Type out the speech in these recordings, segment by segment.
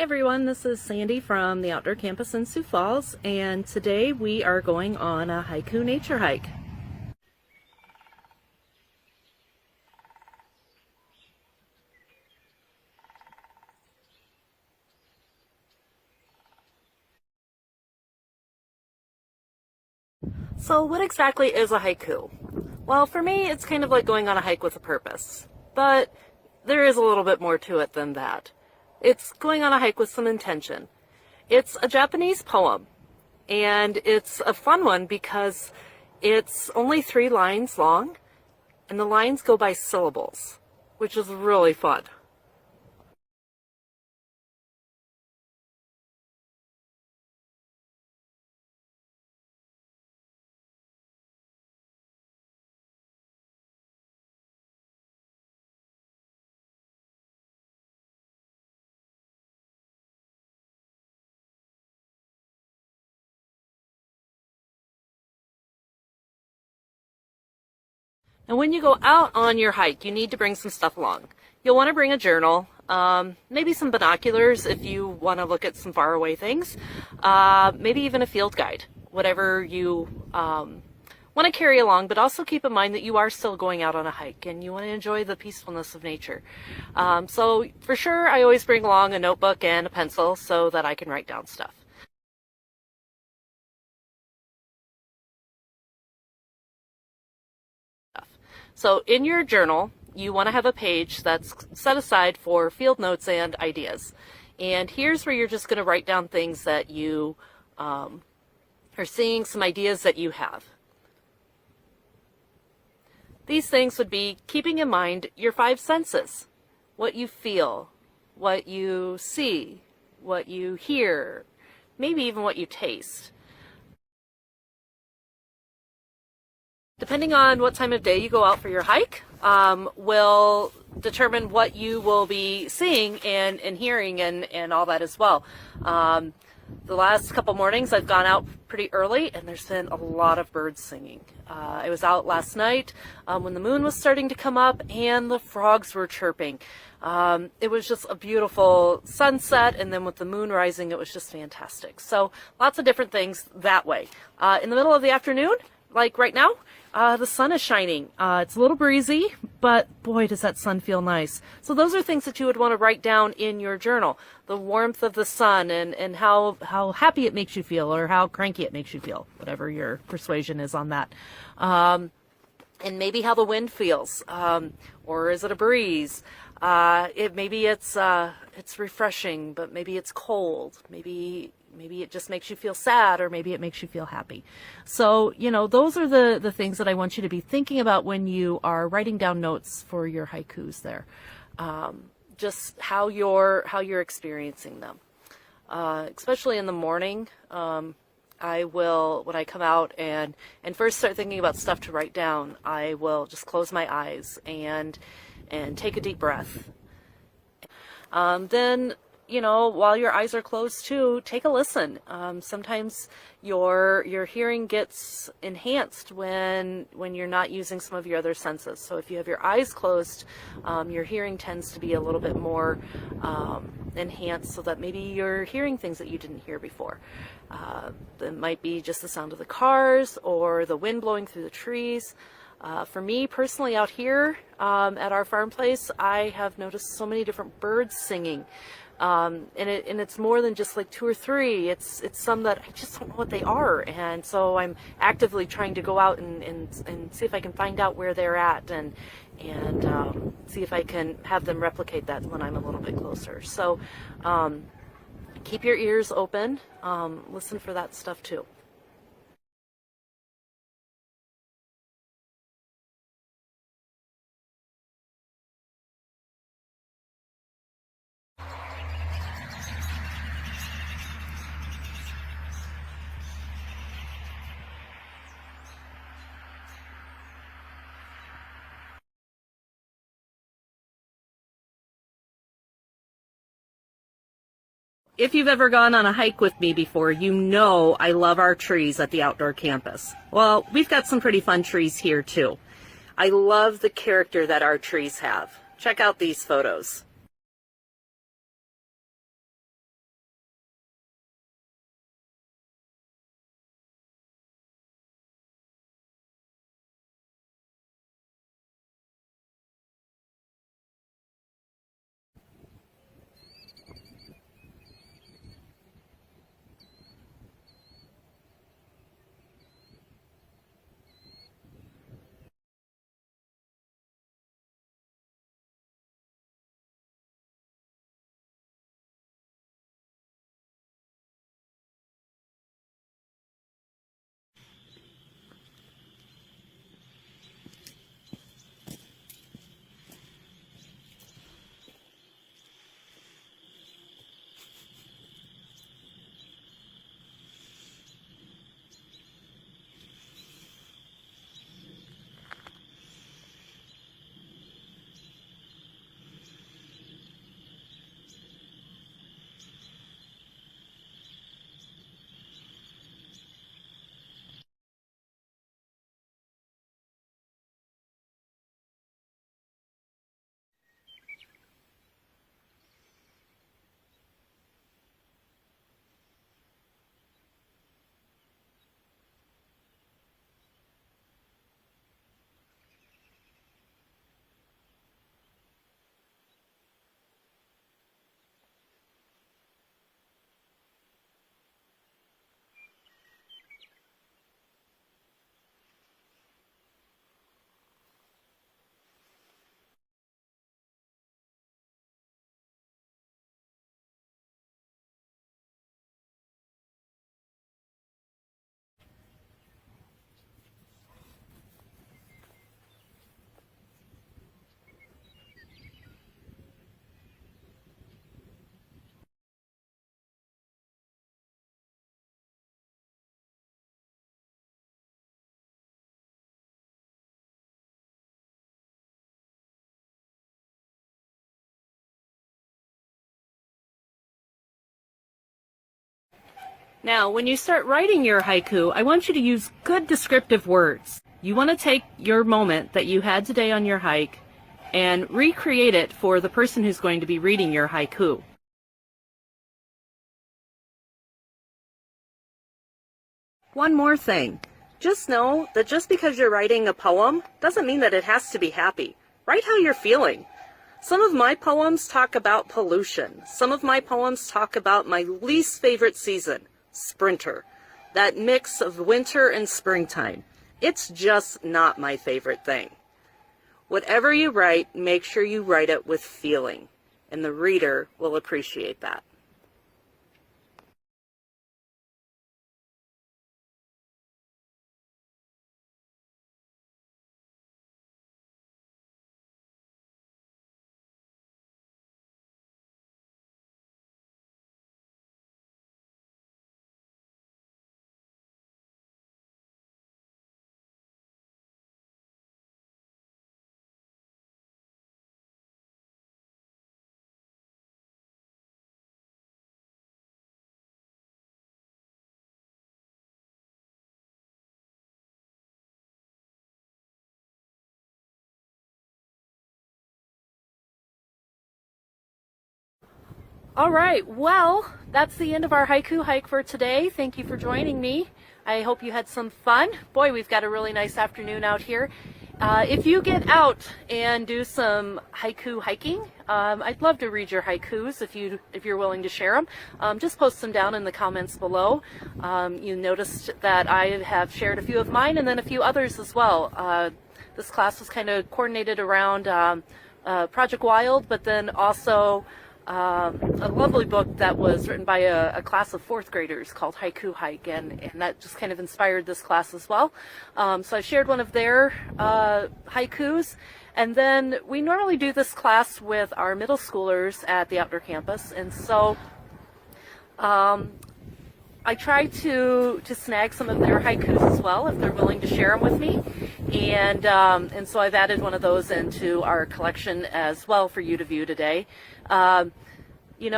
Hi everyone, this is Sandy from the Outdoor Campus in Sioux Falls, and today we are going on a haiku nature hike. So what exactly is a haiku? Well, for me, it's kind of like going on a hike with a purpose, but there is a little bit more to it than that. It's going on a hike with some intention. It's a Japanese poem, and it's a fun one because it's only 3 lines long, and the lines go by syllables, which is really fun. And when you go out on your hike, you need to bring some stuff along. You'll want to bring a journal, maybe some binoculars if you want to look at some faraway things, maybe even a field guide, whatever you want to carry along, but also keep in mind that you are still going out on a hike and you want to enjoy the peacefulness of nature. So for sure, I always bring along a notebook and a pencil so that I can write down stuff. So in your journal, you want to have a page that's set aside for field notes and ideas. And here's where you're just going to write down things that you are seeing, some ideas that you have. These things would be keeping in mind your 5 senses, what you feel, what you see, what you hear, maybe even what you taste. Depending on what time of day you go out for your hike, will determine what you will be seeing and hearing and all that as well. The last couple mornings I've gone out pretty early and there's been a lot of birds singing. I was out last night when the moon was starting to come up and the frogs were chirping. It was just a beautiful sunset, and then with the moon rising, it was just fantastic. So lots of different things that way. In the middle of the afternoon, like right now, the sun is shining. It's a little breezy, but boy, does that sun feel nice. So those are things that you would want to write down in your journal. The warmth of the sun and how happy it makes you feel or how cranky it makes you feel, whatever your persuasion is on that. And maybe how the wind feels. Or is it a breeze? Maybe it's refreshing, but maybe it's cold. Maybe it just makes you feel sad, or maybe it makes you feel happy. So, those are the things that I want you to be thinking about when you are writing down notes for your haikus there. Just how you're experiencing them. Especially in the morning, I will, when I come out and first start thinking about stuff to write down, I will just close my eyes and take a deep breath. Then, while your eyes are closed too, take a listen. Sometimes your hearing gets enhanced when you're not using some of your other senses. So if you have your eyes closed, your hearing tends to be a little bit more enhanced, so that maybe you're hearing things that you didn't hear before. It might be just the sound of the cars or the wind blowing through the trees. For me personally, out here at our farm place, I have noticed so many different birds singing. And it's more than just like 2 or 3. It's some that I just don't know what they are, and so I'm actively trying to go out and see if I can find out where they're at and see if I can have them replicate that when I'm a little bit closer. So keep your ears open, listen for that stuff too. If you've ever gone on a hike with me before, you know I love our trees at the outdoor campus. Well, we've got some pretty fun trees here too. I love the character that our trees have. Check out these photos. Now, when you start writing your haiku, I want you to use good descriptive words. You want to take your moment that you had today on your hike and recreate it for the person who's going to be reading your haiku. One more thing. Just know that just because you're writing a poem doesn't mean that it has to be happy. Write how you're feeling. Some of my poems talk about pollution. Some of my poems talk about my least favorite season, sprinter. That mix of winter and springtime. It's just not my favorite thing. Whatever you write, make sure you write it with feeling, and the reader will appreciate that. All right, well, that's the end of our haiku hike for today. Thank you for joining me. I hope you had some fun. Boy, we've got a really nice afternoon out here. If you get out and do some haiku hiking, I'd love to read your haikus if you're willing to share them. Just post them down in the comments below. You noticed that I have shared a few of mine and then a few others as well. This class was kind of coordinated around Project Wild, but then also a lovely book that was written by a class of 4th graders called Haiku Hike, and that just kind of inspired this class as well. So I shared one of their haikus, and then we normally do this class with our middle schoolers at the outdoor campus, and so I try to snag some of their haikus as well if they're willing to share them with me, and so I've added one of those into our collection as well for you to view today.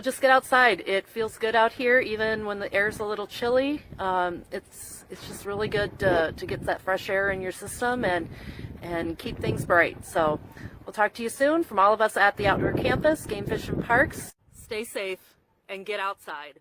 Just get outside. It feels good out here, even when the air's a little chilly. It's just really good to get that fresh air in your system and keep things bright. So we'll talk to you soon. From all of us at the Outdoor Campus, Game Fish and Parks, stay safe and get outside.